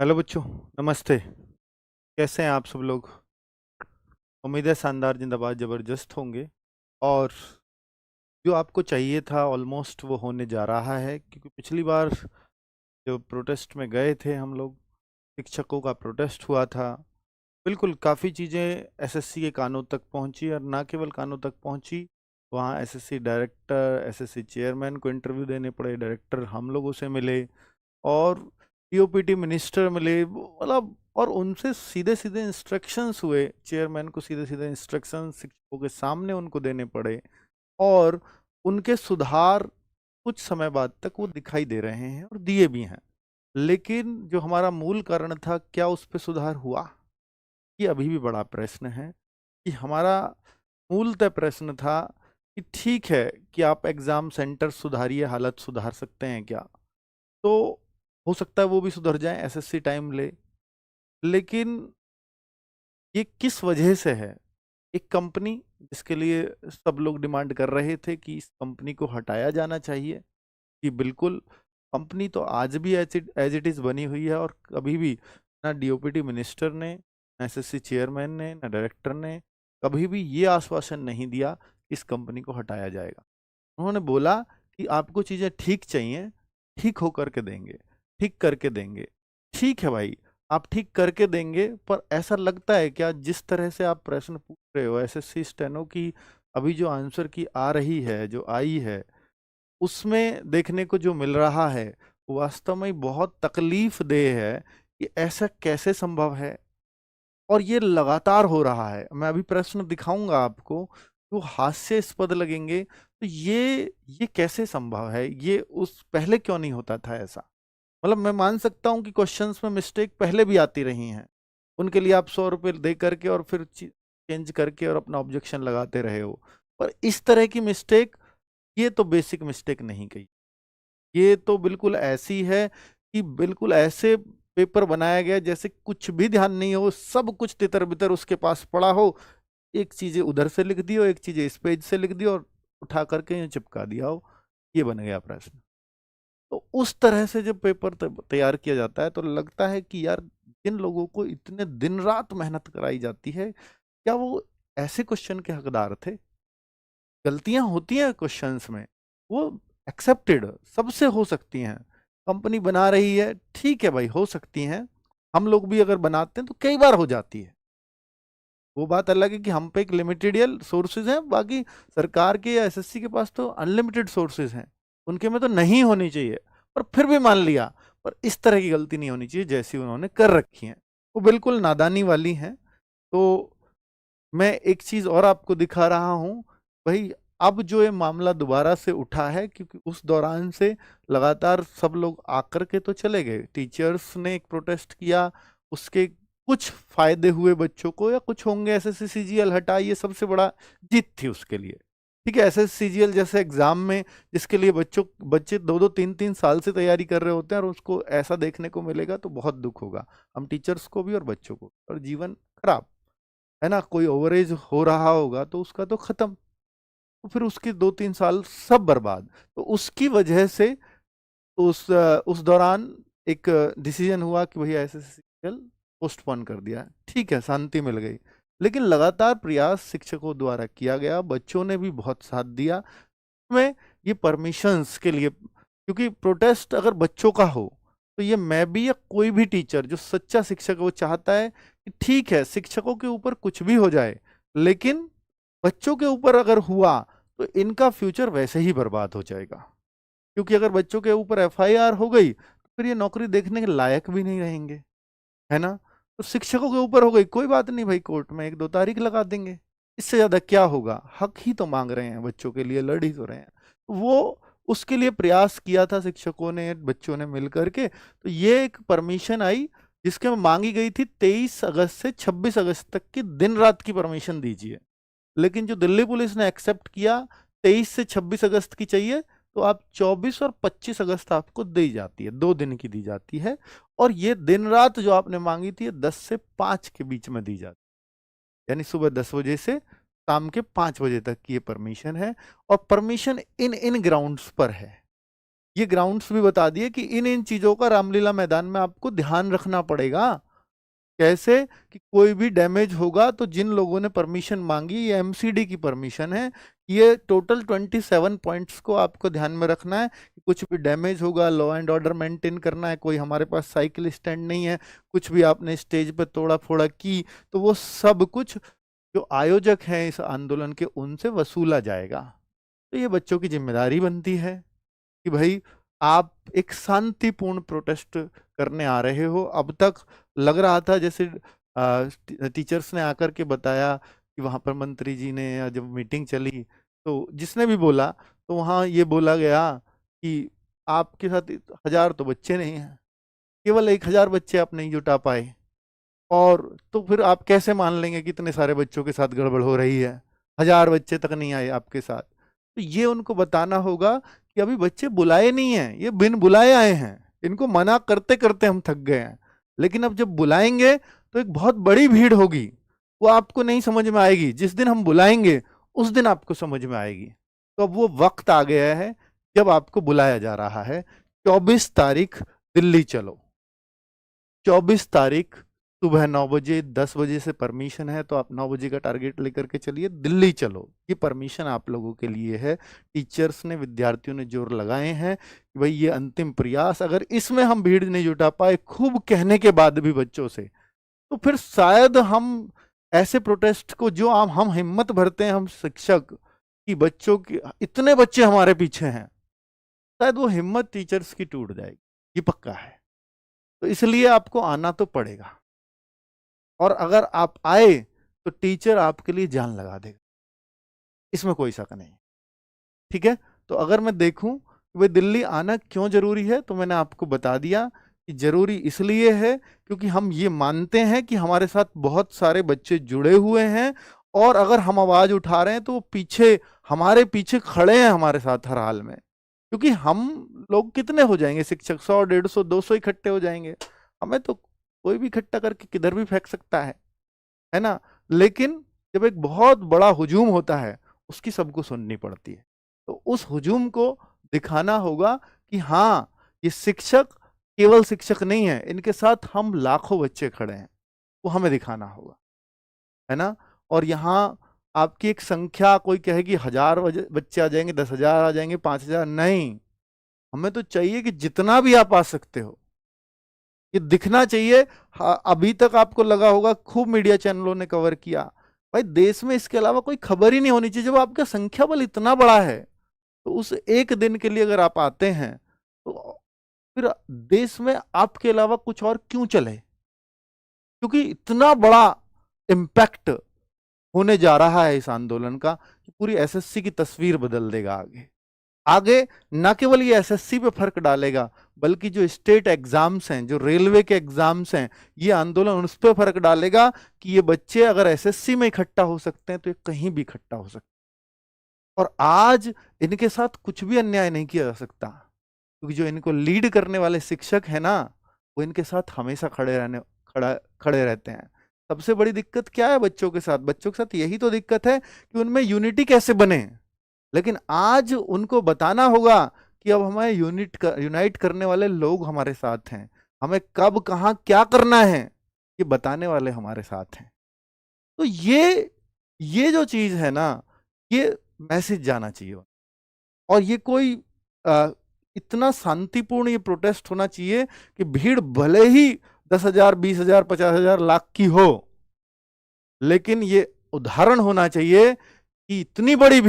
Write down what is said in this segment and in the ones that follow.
Hello बच्चों। नमस्ते। कैसे हैं आप सब लोग? उम्मीद है शानदार जिंदाबाद ज़बरदस्त होंगे। और जो आपको चाहिए था ऑलमोस्ट वो होने जा रहा है, क्योंकि पिछली बार जो प्रोटेस्ट में गए थे हम लोग, शिक्षकों का प्रोटेस्ट हुआ था। बिल्कुल काफ़ी चीज़ें एसएससी के कानों तक पहुंची, और ना केवल कानों तक पहुंची, वहाँ एसएससी डायरेक्टर, एसएससी चेयरमैन को इंटरव्यू देने पड़े, डायरेक्टर हम लोगों से मिले, और पीओपीटी मिनिस्टर मिले, मतलब और उनसे सीधे सीधे इंस्ट्रक्शंस हुए, चेयरमैन को सीधे सीधे इंस्ट्रक्शंस शिक्षकों के सामने उनको देने पड़े। और उनके सुधार कुछ समय बाद तक वो दिखाई दे रहे हैं और दिए भी हैं। लेकिन जो हमारा मूल कारण था, क्या उस पर सुधार हुआ? ये अभी भी बड़ा प्रश्न है। कि हमारा मूलतः प्रश्न था कि ठीक है कि आप एग्जाम सेंटर सुधारिए, हालत सुधार सकते हैं क्या? तो हो सकता है वो भी सुधर जाए, एसएससी टाइम ले। लेकिन ये किस वजह से है? एक कंपनी जिसके लिए सब लोग डिमांड कर रहे थे कि इस कंपनी को हटाया जाना चाहिए, कि बिल्कुल कंपनी तो आज भी एज इट इज बनी हुई है, और कभी भी ना डीओपीटी मिनिस्टर ने, ना एसएससी चेयरमैन ने, ना डायरेक्टर ने कभी भी ये आश्वासन नहीं दिया कि इस कंपनी को हटाया जाएगा। उन्होंने बोला कि आपको चीज़ें ठीक चाहिए, ठीक हो करके देंगे, ठीक करके देंगे। ठीक है भाई, आप ठीक करके देंगे, पर ऐसा लगता है क्या जिस तरह से आप प्रश्न पूछ रहे हो एसएससी स्टेनो की, अभी जो आंसर की आ रही है, जो आई है, उसमें देखने को जो मिल रहा है, वो वास्तव में बहुत तकलीफ देह है कि ऐसा कैसे संभव है। और ये लगातार हो रहा है। मैं अभी प्रश्न दिखाऊंगा आपको, वो हास्यास्पद लगेंगे। तो ये कैसे संभव है? ये उस पहले क्यों नहीं होता था ऐसा? मतलब मैं मान सकता हूँ कि क्वेश्चंस में मिस्टेक पहले भी आती रही हैं, उनके लिए आप 100 रुपये दे करके और फिर चेंज करके और अपना ऑब्जेक्शन लगाते रहे हो। पर इस तरह की मिस्टेक, ये तो बेसिक मिस्टेक नहीं कही। ये तो बिल्कुल ऐसी है कि बिल्कुल ऐसे पेपर बनाया गया जैसे कुछ भी ध्यान नहीं हो, सब कुछ तितर बितर उसके पास पड़ा हो। एक चीजें उधर से लिख दी हो, एक चीजें इस पेज से लिख दी और उठा करके यूं चिपका दिया हो। ये बन गया प्रश्न। तो उस तरह से जब पेपर तैयार किया जाता है, तो लगता है कि यार, जिन लोगों को इतने दिन रात मेहनत कराई जाती है, क्या वो ऐसे क्वेश्चन के हकदार थे? गलतियां होती हैं क्वेश्चंस में, वो एक्सेप्टेड, सबसे हो सकती हैं। कंपनी बना रही है, ठीक है भाई, हो सकती हैं। हम लोग भी अगर बनाते हैं तो कई बार हो जाती है। वो बात अलग है कि हम पे एक लिमिटेड सोर्सेज हैं, बाकी सरकार के या एसएससी के पास तो अनलिमिटेड सोर्सेज हैं। उनके में तो नहीं होनी चाहिए, पर फिर भी मान लिया। पर इस तरह की गलती नहीं होनी चाहिए जैसी उन्होंने कर रखी है। वो बिल्कुल नादानी वाली है। तो मैं एक चीज और आपको दिखा रहा हूं भाई। अब जो ये मामला दोबारा से उठा है, क्योंकि उस दौरान से लगातार सब लोग आकर के तो चले गए, टीचर्स ने एक प्रोटेस्ट किया, उसके कुछ फायदे हुए बच्चों को, या कुछ होंगे, एसएससी सीजीएल हटा, ये सबसे बड़ा जीत थी उसके लिए। ठीक है, एसएससी सीजीएल जैसे एग्जाम में, जिसके लिए बच्चे 2-2 3-3 साल से तैयारी कर रहे होते हैं, और उसको ऐसा देखने को मिलेगा तो बहुत दुख होगा, हम टीचर्स को भी और बच्चों को, और जीवन खराब, है ना? कोई ओवरेज हो रहा होगा तो उसका तो खत्म, तो फिर उसके 2-3 साल सब बर्बाद। तो उसकी वजह से उस दौरान एक डिसीजन हुआ कि भैया एसएससीएल पोस्टपोन कर दिया। ठीक है, शांति मिल गई। लेकिन लगातार प्रयास शिक्षकों द्वारा किया गया, बच्चों ने भी बहुत साथ दिया में, ये परमिशंस के लिए, क्योंकि प्रोटेस्ट अगर बच्चों का हो, तो ये मैं भी या कोई भी टीचर जो सच्चा शिक्षक है, वो चाहता है कि ठीक है, शिक्षकों के ऊपर कुछ भी हो जाए, लेकिन बच्चों के ऊपर अगर हुआ तो इनका फ्यूचर वैसे ही बर्बाद हो जाएगा। क्योंकि अगर बच्चों के ऊपर एफआईआर हो गई तो फिर ये नौकरी देखने के लायक भी नहीं रहेंगे, है ना? तो शिक्षकों के ऊपर हो गई, कोई बात नहीं भाई, कोर्ट में 1-2 तारीख लगा देंगे, इससे ज्यादा क्या होगा? हक ही तो मांग रहे हैं, बच्चों के लिए लड़ ही तो रहे हैं। वो उसके लिए प्रयास किया था शिक्षकों ने, बच्चों ने मिल करके, तो ये एक परमिशन आई, जिसके में मांगी गई थी 23 अगस्त से 26 अगस्त तक की दिन रात की परमिशन दीजिए। लेकिन जो दिल्ली पुलिस ने एक्सेप्ट किया, 23 से 26 अगस्त की चाहिए, तो आप 24 और 25 अगस्त आपको दी जाती है, 2 दिन की दी जाती है। और ये दिन रात जो आपने मांगी थी, 10 से 5 के बीच में दी जाती है, यानी सुबह 10 बजे से शाम के 5 बजे तक की ये परमिशन है। और परमिशन इन इन ग्राउंड्स पर है, ये ग्राउंड्स भी बता दिए कि इन इन चीजों का रामलीला मैदान में आपको ध्यान रखना पड़ेगा। कैसे कि कोई भी डैमेज होगा तो जिन लोगों ने परमिशन मांगी, ये एमसीडी की परमिशन है, ये टोटल 27 पॉइंट्स को आपको ध्यान में रखना है कि कुछ भी डैमेज होगा, लॉ एंड ऑर्डर मेंटेन करना है, कोई हमारे पास साइकिल स्टैंड नहीं है, कुछ भी आपने स्टेज पे तोड़ा फोड़ा की तो वो सब कुछ जो आयोजक हैं इस आंदोलन के उनसे वसूला जाएगा। तो ये बच्चों की जिम्मेदारी बनती है कि भाई आप एक शांतिपूर्ण प्रोटेस्ट करने आ रहे हो। अब तक लग रहा था जैसे टीचर्स ने आकर के बताया कि वहाँ पर मंत्री जी ने जब मीटिंग चली तो जिसने भी बोला तो वहाँ ये बोला गया कि आपके साथ 1000 तो बच्चे नहीं हैं, केवल 1000 बच्चे आप नहीं जुटा पाए, और तो फिर आप कैसे मान लेंगे कि इतने सारे बच्चों के साथ गड़बड़ हो रही है, 1000 बच्चे तक नहीं आए आपके साथ। तो ये उनको बताना होगा कि अभी बच्चे बुलाए नहीं हैं, ये बिन बुलाए आए हैं, इनको मना करते करते हम थक गए हैं, लेकिन अब जब बुलाएंगे तो एक बहुत बड़ी भीड़ होगी, वो आपको नहीं समझ में आएगी, जिस दिन हम बुलाएंगे उस दिन आपको समझ में आएगी। तो अब वो वक्त आ गया है जब आपको बुलाया जा रहा है। 24 तारीख दिल्ली चलो, 24 तारीख सुबह 9 बजे, 10 बजे से परमिशन है तो आप 9 बजे का टारगेट लेकर के चलिए, दिल्ली चलो। ये परमिशन आप लोगों के लिए है। टीचर्स ने, विद्यार्थियों ने जोर लगाए हैं कि भाई ये अंतिम प्रयास, अगर इसमें हम भीड़ नहीं जुटा पाए खूब कहने के बाद भी बच्चों से, तो फिर शायद हम ऐसे प्रोटेस्ट को जो हम हिम्मत भरते हैं हम शिक्षक कि बच्चों की इतने बच्चे हमारे पीछे हैं, शायद वो हिम्मत टीचर्स की टूट जाएगी, ये पक्का है। तो इसलिए आपको आना तो पड़ेगा, और अगर आप आए तो टीचर आपके लिए जान लगा देगा, इसमें कोई शक नहीं। ठीक है, तो अगर मैं देखूं वे दिल्ली आना क्यों जरूरी है तो मैंने आपको बता दिया कि जरूरी इसलिए है क्योंकि हम ये मानते हैं कि हमारे साथ बहुत सारे बच्चे जुड़े हुए हैं, और अगर हम आवाज उठा रहे हैं तो वो पीछे, हमारे पीछे खड़े हैं हमारे साथ हर हाल में। क्योंकि हम लोग कितने हो जाएंगे शिक्षक, 100, 150, 200 इकट्ठे हो जाएंगे, हमें तो कोई भी इकट्ठा करके किधर भी फेंक सकता है ना। लेकिन जब एक बहुत बड़ा हुजूम होता है उसकी सबको सुननी पड़ती है, तो उस हुजूम को दिखाना होगा कि हाँ ये शिक्षक केवल शिक्षक नहीं है, इनके साथ हम लाखों बच्चे खड़े हैं, वो हमें दिखाना होगा, है ना। और यहाँ आपकी एक संख्या, कोई कहेगी 1000 बच्चे आ जाएंगे, 10,000 आ जाएंगे, 5,000, नहीं, हमें तो चाहिए कि जितना भी आप आ सकते हो ये दिखना चाहिए। हाँ, अभी तक आपको लगा होगा खूब मीडिया चैनलों ने कवर किया, भाई देश में इसके अलावा कोई खबर ही नहीं होनी चाहिए। जब आपका संख्या बल इतना बड़ा है तो उस एक दिन के लिए अगर आप आते हैं तो फिर देश में आपके अलावा कुछ और क्यों चले, क्योंकि इतना बड़ा इम्पैक्ट होने जा रहा है इस आंदोलन का कि पूरी एसएससी की तस्वीर बदल देगा। आगे आगे ना केवल ये एसएससी पे फर्क डालेगा, बल्कि जो स्टेट एग्जाम्स हैं, जो रेलवे के एग्जाम्स हैं, ये आंदोलन उस पर फर्क डालेगा कि ये बच्चे अगर एसएससी में इकट्ठा हो सकते हैं तो ये कहीं भी इकट्ठा हो सकते हैं। और आज इनके साथ कुछ भी अन्याय नहीं किया जा सकता, क्योंकि जो इनको लीड करने वाले शिक्षक है ना, वो इनके साथ हमेशा खड़े रहते हैं। सबसे बड़ी दिक्कत क्या है बच्चों के साथ? बच्चों के साथ यही तो दिक्कत है कि उनमें यूनिटी कैसे बने। लेकिन आज उनको बताना होगा कि अब हमें यूनाइट करने वाले लोग हमारे साथ हैं, हमें कब कहाँ क्या करना है ये बताने वाले हमारे साथ हैं। तो ये जो चीज है ना, ये मैसेज जाना चाहिए। और ये कोई इतना शांतिपूर्ण ये प्रोटेस्ट होना चाहिए कि भीड़ भले ही 10,000, 20,000, 50,000, लाख की हो, लेकिन ये उदाहरण होना चाहिए कि इतनी बड़ी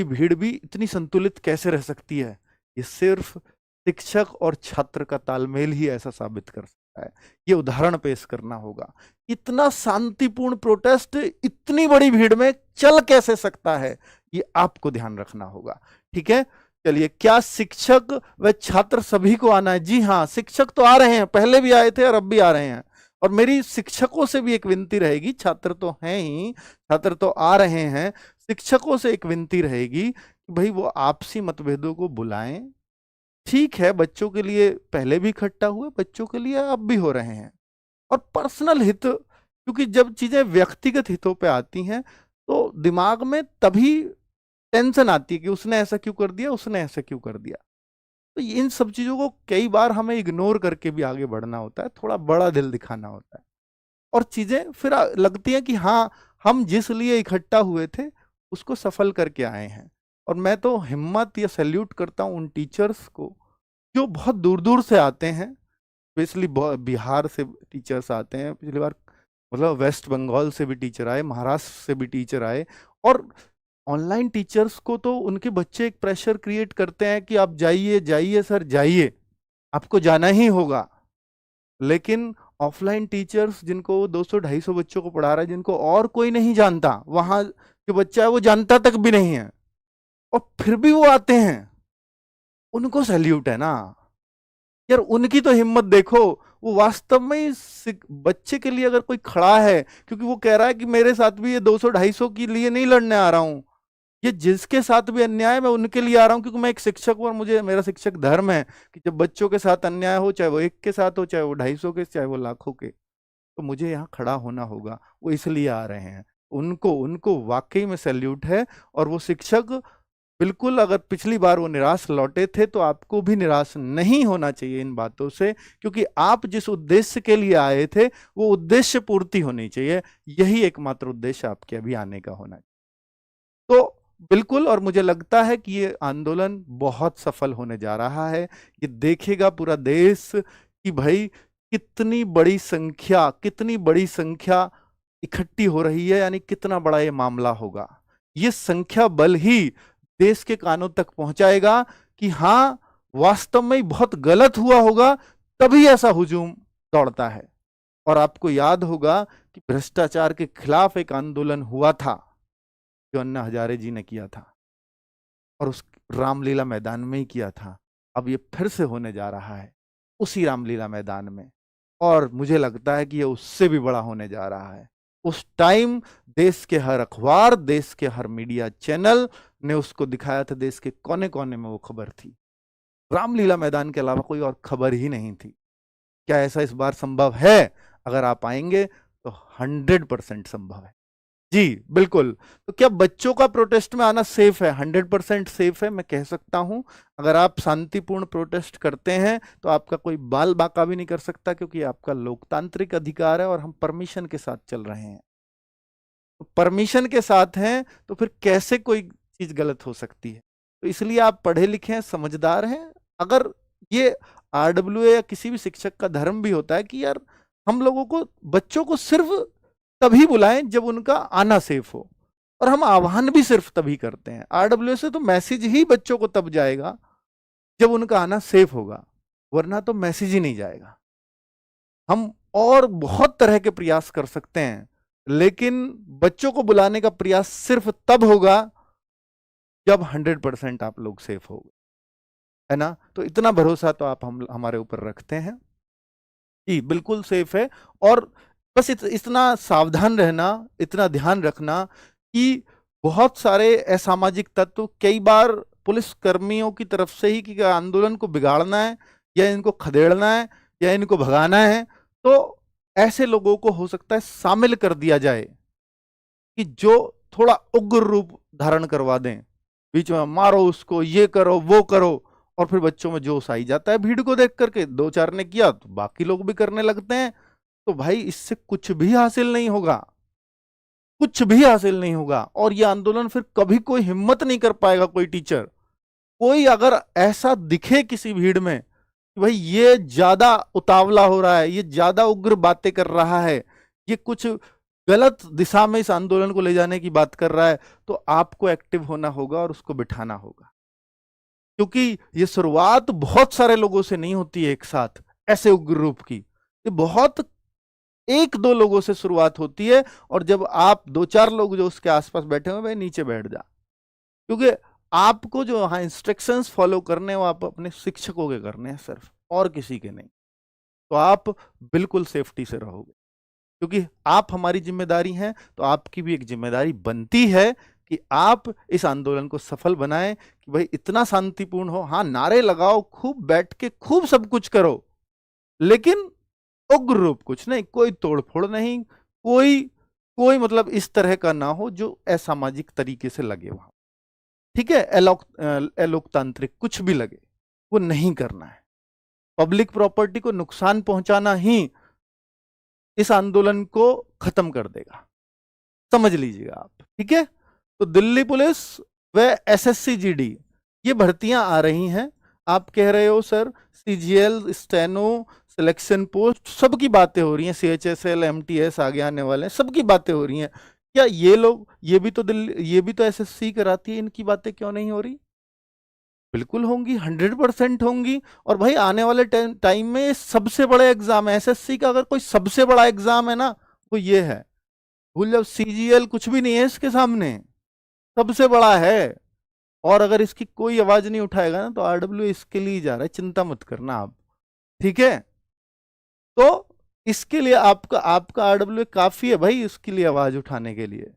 भीड़ भी इतनी संतुलित कैसे रह सकती है। ये सिर्फ शिक्षक और छात्र का तालमेल ही ऐसा साबित कर सकता है। ये उदाहरण पेश करना होगा। इतना शांतिपूर्ण प्रोटेस्ट इतनी बड़ी भीड़ में चल कैसे सकता है, ये आपको ध्यान रखना होगा। ठीक है, चलिए, क्या शिक्षक व छात्र सभी को आना है? जी हाँ, शिक्षक तो आ रहे हैं, पहले भी आए थे और अब भी आ रहे हैं। और मेरी शिक्षकों से भी एक विनती रहेगी, छात्र तो हैं ही, छात्र तो आ रहे हैं, शिक्षकों से एक विनती रहेगी कि भाई वो आपसी मतभेदों को बुलाएं। ठीक है, बच्चों के लिए पहले भी इकट्ठा हुए, बच्चों के लिए अब भी हो रहे हैं। और पर्सनल हित, क्योंकि जब चीजें व्यक्तिगत हितों पे आती हैं तो दिमाग में तभी टेंशन आती है कि उसने ऐसा क्यों कर दिया, उसने ऐसा क्यों कर दिया। तो इन सब चीजों को कई बार हमें इग्नोर करके भी आगे बढ़ना होता है, थोड़ा बड़ा दिल दिखाना होता है, और चीजें फिर लगती है कि हाँ, हम जिस लिए इकट्ठा हुए थे उसको सफल करके आए हैं। और मैं तो हिम्मत या सैल्यूट करता हूँ उन टीचर्स को जो बहुत दूर दूर से आते हैं, स्पेशली बिहार से टीचर्स आते हैं, पिछली बार मतलब वेस्ट बंगाल से भी टीचर आए, महाराष्ट्र से भी टीचर आए। और ऑनलाइन टीचर्स को तो उनके बच्चे एक प्रेशर क्रिएट करते हैं कि आप जाइए जाइए सर जाइए, आपको जाना ही होगा। लेकिन ऑफलाइन टीचर्स जिनको 200-250 बच्चों को पढ़ा रहा है, जिनको और कोई नहीं जानता, वहां जो बच्चा है वो जानता तक भी नहीं है, और फिर भी वो आते हैं, उनको सैल्यूट है ना यार। उनकी तो हिम्मत देखो, वो वास्तव में इस बच्चे के लिए अगर कोई खड़ा है, क्योंकि वो कह रहा है कि मेरे साथ भी ये 200-250 के लिए नहीं लड़ने आ रहा हूं, ये जिसके साथ भी अन्याय मैं उनके लिए आ रहा हूं, क्योंकि मैं एक शिक्षक हूं और मुझे मेरा शिक्षक धर्म है कि जब बच्चों के साथ अन्याय हो, चाहे वो एक के साथ हो, चाहे वो 250 के, चाहे वो लाखों के, तो मुझे यहाँ खड़ा होना होगा। वो इसलिए आ रहे हैं, उनको उनको वाकई में सैल्यूट है। और वो शिक्षक बिल्कुल, अगर पिछली बार वो निराश लौटे थे तो आपको भी निराश नहीं होना चाहिए इन बातों से, क्योंकि आप जिस उद्देश्य के लिए आए थे वो उद्देश्य पूर्ति होनी चाहिए। यही एकमात्र उद्देश्य आपके अभी आने का होना चाहिए। तो बिल्कुल, और मुझे लगता है कि ये आंदोलन बहुत सफल होने जा रहा है। ये देखेगा पूरा देश कि भाई कितनी बड़ी संख्या इकट्ठी हो रही है, यानी कितना बड़ा ये मामला होगा। ये संख्या बल ही देश के कानों तक पहुंचाएगा कि हाँ, वास्तव में बहुत गलत हुआ होगा, तभी ऐसा हुजूम दौड़ता है। और आपको याद होगा कि भ्रष्टाचार के खिलाफ एक आंदोलन हुआ था जो अन्ना हजारे जी ने किया था, और उस रामलीला मैदान में ही किया था। अब ये फिर से होने जा रहा है उसी रामलीला मैदान में, और मुझे लगता है कि ये उससे भी बड़ा होने जा रहा है। उस टाइम देश के हर अखबार, देश के हर मीडिया चैनल ने उसको दिखाया था, देश के कोने कोने में वो खबर थी। रामलीला मैदान के अलावा कोई और खबर ही नहीं थी। क्या ऐसा इस बार संभव है? अगर आप आएंगे तो 100% संभव है। जी बिल्कुल। तो क्या बच्चों का प्रोटेस्ट में आना सेफ है? 100% सेफ है, मैं कह सकता हूं। अगर आप शांतिपूर्ण प्रोटेस्ट करते हैं तो आपका कोई बाल बाका भी नहीं कर सकता, क्योंकि आपका लोकतांत्रिक अधिकार है और हम परमिशन के साथ चल रहे हैं। तो परमिशन के साथ हैं तो फिर कैसे कोई चीज गलत हो सकती है? तो इसलिए आप पढ़े लिखे हैं, समझदार हैं। अगर ये आरडब्ल्यूए या किसी भी शिक्षक का धर्म भी होता है कि यार हम लोगों को, बच्चों को सिर्फ तभी बुलाएं जब उनका आना सेफ हो, और हम आह्वान भी सिर्फ तभी करते हैं। आरडब्ल्यूए से तो मैसेज ही बच्चों को तब जाएगा जब उनका आना सेफ होगा, वरना तो मैसेज ही नहीं जाएगा। हम और बहुत तरह के प्रयास कर सकते हैं, लेकिन बच्चों को बुलाने का प्रयास सिर्फ तब होगा जब 100% आप लोग सेफ हो, है ना? तो इतना भरोसा तो आप हमारे ऊपर रखते हैं। जी बिल्कुल सेफ है। और बस इतना सावधान रहना, इतना ध्यान रखना कि बहुत सारे असामाजिक तत्व कई बार पुलिस कर्मियों की तरफ से ही कि आंदोलन को बिगाड़ना है या इनको खदेड़ना है या इनको भगाना है, तो ऐसे लोगों को हो सकता है शामिल कर दिया जाए कि जो थोड़ा उग्र रूप धारण करवा दें, बीच में मारो उसको, ये करो वो करो, और फिर बच्चों में जोश आई जाता है भीड़ को देख करके। दो चार ने किया तो बाकी लोग भी करने लगते हैं। तो भाई इससे कुछ भी हासिल नहीं होगा, कुछ भी हासिल नहीं होगा। और ये आंदोलन फिर कभी कोई हिम्मत नहीं कर पाएगा, कोई टीचर, कोई अगर ऐसा दिखे किसी भीड़ में कि भाई ये ज्यादा उतावला हो रहा है, ये ज्यादा उग्र बातें कर रहा है, ये कुछ गलत दिशा में इस आंदोलन को ले जाने की बात कर रहा है, तो आपको एक्टिव होना होगा और उसको बिठाना होगा। क्योंकि ये शुरुआत बहुत सारे लोगों से नहीं होती है एक साथ ऐसे उग्र रूप की, ये बहुत एक दो लोगों से शुरुआत होती है। और जब आप दो चार लोग जो उसके आसपास बैठे हुए, भाई नीचे बैठ जा, क्योंकि आपको जो हाँ इंस्ट्रक्शंस फॉलो करने हैं वो आप अपने शिक्षकों के करने हैं सिर्फ, और किसी के नहीं। तो आप बिल्कुल सेफ्टी से रहोगे, क्योंकि आप हमारी जिम्मेदारी हैं। तो आपकी भी एक जिम्मेदारी बनती है कि आप इस आंदोलन को सफल बनाएं कि भाई इतना शांतिपूर्ण हो। हाँ, नारे लगाओ, खूब बैठ के खूब सब कुछ करो, लेकिन उग्र रूप कुछ नहीं, कोई तोड़फोड़ नहीं, कोई कोई मतलब इस तरह का ना हो जो असामाजिक तरीके से लगे वहां। ठीक है, अलोकतांत्रिक कुछ भी लगे, वो नहीं करना है। पब्लिक प्रॉपर्टी को नुकसान पहुंचाना ही इस आंदोलन को खत्म कर देगा, समझ लीजिएगा आप। ठीक है, तो दिल्ली पुलिस व एसएससी जीडी ये भर्तियां आ रही हैं। आप कह रहे हो sir CGL, steno, selection post, सबकी बातें हो रही हैं, सीएचएसएल, एमटीएस आगे आने वाले हैं, सबकी बातें हो रही हैं। क्या ये लोग, ये भी तो एसएससी कराती है, इनकी बातें क्यों नहीं हो रही? बिल्कुल होंगी, 100% होंगी। और भाई आने वाले टाइम में सबसे बड़ा एग्जाम है एसएससी का, अगर कोई सबसे बड़ा एग्जाम है ना वो ये है। भूल जाओ, सीजीएल कुछ भी नहीं है इसके सामने, सबसे बड़ा है। और अगर इसकी कोई आवाज नहीं उठाएगा ना तो आरडब्ल्यू इसके लिए जा रहा है, चिंता मत करना आप। ठीक है, तो इसके लिए आपका आपका आरडब्ल्यू काफी है भाई, उसके लिए आवाज उठाने के लिए।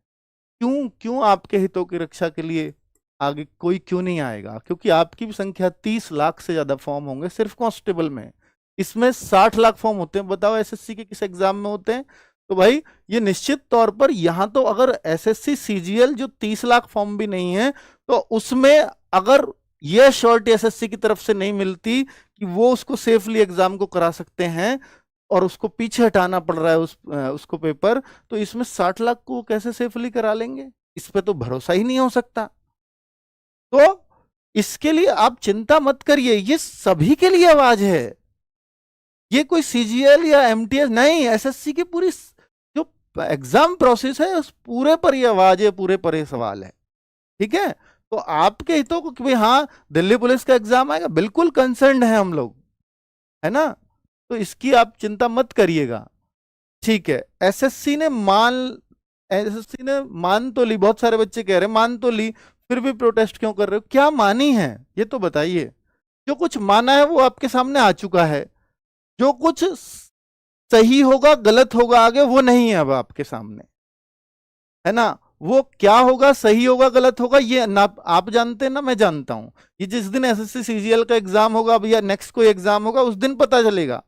क्यों क्यों आपके हितों की रक्षा के लिए आगे कोई क्यों नहीं आएगा? क्योंकि आपकी भी संख्या 30 लाख से ज्यादा फॉर्म होंगे सिर्फ कांस्टेबल में, इसमें 60 लाख फॉर्म होते हैं। बताओ एसएससी के किस एग्जाम में होते हैं? तो भाई ये निश्चित तौर पर यहां तो अगर एसएससी सीजीएल जो 30 लाख फॉर्म भी नहीं है, तो उसमें अगर यह श्योरिटी एसएससी की तरफ से नहीं मिलती कि वो उसको सेफली एग्जाम को करा सकते हैं और उसको पीछे हटाना पड़ रहा है उसको पेपर, तो इसमें 60 लाख को कैसे सेफली करा लेंगे? इस पे तो भरोसा ही नहीं हो सकता। तो इसके लिए आप चिंता मत करिए, ये सभी के लिए आवाज है, ये कोई सीजीएल या एमटीएस नहीं, एसएससी की पूरी जो एग्जाम प्रोसेस है उस पूरे पर ये आवाज है, पूरे पर ये सवाल है। ठीक है, तो आपके हितों को कि भाई हाँ दिल्ली पुलिस का एग्जाम आएगा, बिल्कुल कंसर्न्ड है हम लोग, है ना, तो इसकी आप चिंता मत करिएगा। ठीक है, एसएससी ने मान तो ली, बहुत सारे बच्चे कह रहे हैं मान तो ली, फिर भी प्रोटेस्ट क्यों कर रहे हो? क्या मानी है ये तो बताइए। जो कुछ माना है वो आपके सामने आ चुका है, जो कुछ सही होगा गलत होगा आगे वो नहीं है अब आपके सामने, है ना। वो क्या होगा, सही होगा गलत होगा, ये ना आप जानते हैं ना मैं जानता हूं। ये जिस दिन एसएससी सीजीएल का एग्जाम होगा अब या नेक्स्ट कोई एग्जाम होगा उस दिन पता चलेगा।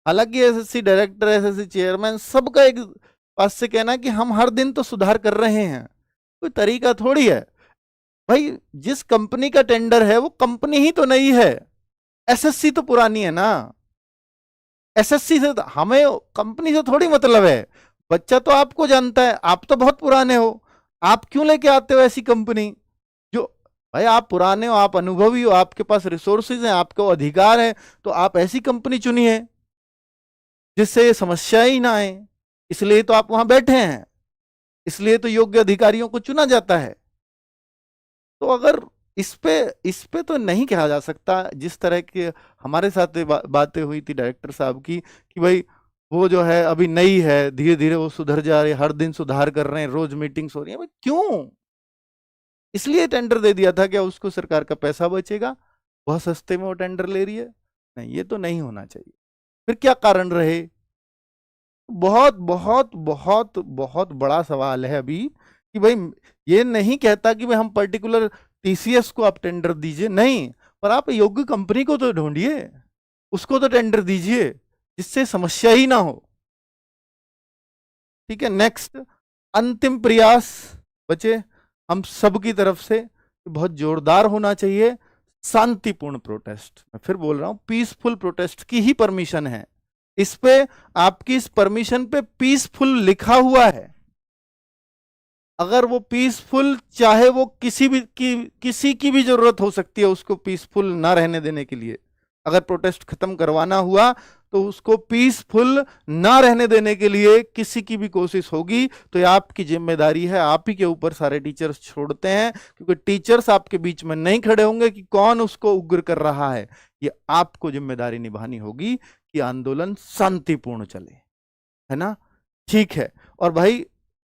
हालांकि एसएससी डायरेक्टर, एसएससी चेयरमैन, सबका एक पास से कहना है कि हम हर दिन तो सुधार कर रहे हैं, कोई तरीका थोड़ी है भाई। जिस कंपनी का टेंडर है वो कंपनी ही तो नहीं है, एसएससी तो पुरानी है ना। एसएससी से हमें कंपनी से थोड़ी मतलब है, बच्चा तो आपको जानता है, आप तो बहुत पुराने हो, आप क्यों लेके आते हो ऐसी कंपनी जो, भाई आप पुराने हो, आप अनुभवी हो, आपके पास रिसोर्सेज हैं, आपको अधिकार है, तो आप ऐसी कंपनी चुनिए जिससे ये समस्या ही ना आए। इसलिए तो आप वहां बैठे हैं, इसलिए तो योग्य अधिकारियों को चुना जाता है। तो अगर इस पे तो नहीं कहा जा सकता, जिस तरह के हमारे साथ बातें हुई थी डायरेक्टर साहब की कि भाई वो जो है अभी नई है, धीरे धीरे वो सुधर जा रही है, हर दिन सुधार कर रहे हैं, रोज मीटिंग्स हो रही है। भाई क्यों? इसलिए टेंडर दे दिया था, क्या उसको सरकार का पैसा बचेगा, बहुत सस्ते में वो टेंडर ले रही है? नहीं, ये तो नहीं होना चाहिए। फिर क्या कारण रहे? बहुत बहुत बहुत बहुत बड़ा सवाल है अभी कि भाई ये नहीं कहता कि भाई हम पर्टिकुलर टीसीएस को आप टेंडर दीजिए, नहीं, पर आप योग्य कंपनी को तो ढूंढिए, उसको तो टेंडर दीजिए जिससे समस्या ही ना हो। ठीक है, नेक्स्ट, अंतिम प्रयास बचे हम सब की तरफ से बहुत जोरदार होना चाहिए, शांतिपूर्ण प्रोटेस्ट। मैं फिर बोल रहा हूं, पीसफुल प्रोटेस्ट की ही परमिशन है इस पे, आपकी इस परमिशन पे पीसफुल लिखा हुआ है। अगर वो पीसफुल, चाहे वो किसी की भी जरूरत हो सकती है उसको पीसफुल ना रहने देने के लिए, अगर प्रोटेस्ट खत्म करवाना हुआ तो उसको पीसफुल ना रहने देने के लिए किसी की भी कोशिश होगी तो ये आपकी जिम्मेदारी है, आप ही के ऊपर सारे टीचर्स छोड़ते हैं, क्योंकि टीचर्स आपके बीच में नहीं खड़े होंगे कि कौन उसको उग्र कर रहा है। ये आपको जिम्मेदारी निभानी होगी कि आंदोलन शांतिपूर्ण चले, है ना। ठीक है, और भाई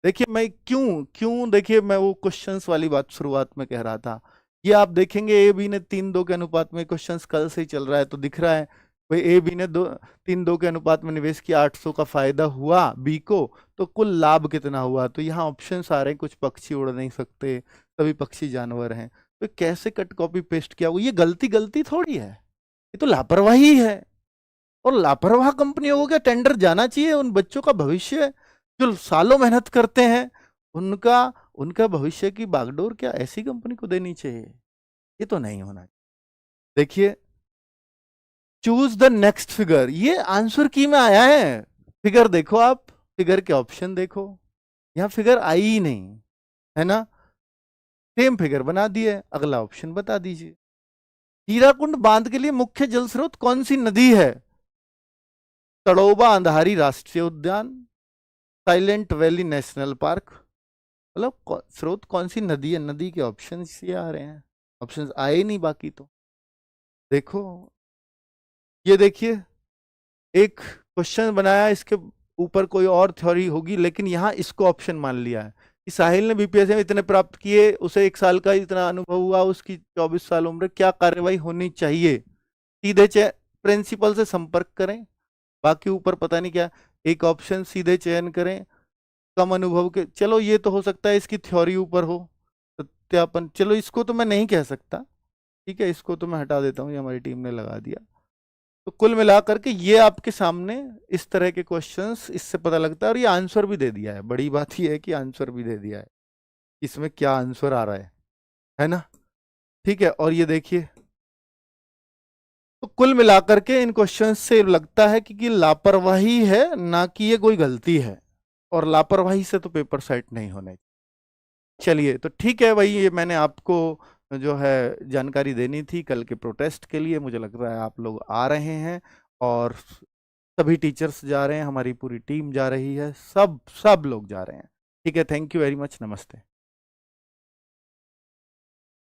देखिए मैं क्यों देखिए मैं वो क्वेश्चंस वाली बात शुरुआत में कह रहा था, ये आप देखेंगे ए बी ने 3-2 के अनुपात में, क्वेश्चंस कल से ही चल रहा है तो दिख रहा है भाई ए बी ने 3-2 के अनुपात में निवेश किया, 800 का फायदा हुआ बी को, तो कुल लाभ कितना हुआ? तो यहाँ ऑप्शंस आ रहे हैं, कुछ पक्षी उड़ नहीं सकते, सभी पक्षी जानवर हैं, तो कैसे कट कॉपी पेस्ट किया? वो ये गलती थोड़ी है, ये तो लापरवाही है। और लापरवाह कंपनियों को क्या टेंडर जाना चाहिए? उन बच्चों का भविष्य जो सालों मेहनत करते हैं, उनका उनका भविष्य की बागडोर क्या ऐसी कंपनी को देनी चाहिए? ये तो नहीं होना। देखिए, चूज द नेक्स्ट फिगर, ये आंसर की में आया है। फिगर देखो, आप फिगर के ऑप्शन देखो, यहां फिगर आई ही नहीं है ना। सेम फिगर बना दिए, अगला ऑप्शन बता दीजिए। हीराकुंड बांध के लिए मुख्य जल स्रोत कौन सी नदी है? तड़ोबा अंधारी राष्ट्रीय उद्यान, साइलेंट वैली नेशनल पार्क, मतलब स्रोत कौन सी नदी है? नदी के ऑप्शन ये आ रहे हैं, ऑप्शन आए नहीं बाकी। तो देखो, ये देखिए, एक क्वेश्चन बनाया, इसके ऊपर कोई और थ्योरी होगी, लेकिन यहां इसको ऑप्शन मान लिया है कि साहिल ने बीपीएससी में इतने प्राप्त किए, उसे 1 साल का इतना अनुभव हुआ, उसकी 24 साल उम्र, क्या कार्यवाही होनी चाहिए? सीधे प्रिंसिपल से संपर्क करें, बाकी ऊपर पता नहीं क्या। एक ऑप्शन सीधे चयन करें, कम अनुभव के, चलो ये तो हो सकता है इसकी थ्योरी ऊपर हो, सत्यापन, चलो इसको तो मैं नहीं कह सकता, ठीक है, इसको तो मैं हटा देता हूँ, ये हमारी टीम ने लगा दिया। तो कुल मिलाकर के ये आपके सामने इस तरह के क्वेश्चंस, इससे पता लगता है, और ये आंसर भी दे दिया है। बड़ी बात ये है कि आंसर भी दे दिया है, इसमें क्या आंसर आ रहा है ना। ठीक है, और ये देखिए, तो कुल मिलाकर के इन क्वेश्चंस से लगता है कि लापरवाही है, ना कि ये कोई गलती है, और लापरवाही से तो पेपर सेट नहीं होने। चलिए, तो ठीक है भाई, ये मैंने आपको जो है जानकारी देनी थी कल के प्रोटेस्ट के लिए। मुझे लग रहा है आप लोग आ रहे हैं, और सभी टीचर्स जा रहे हैं, हमारी पूरी टीम जा रही है, सब लोग जा रहे हैं। ठीक है, थैंक यू वेरी मच, नमस्ते।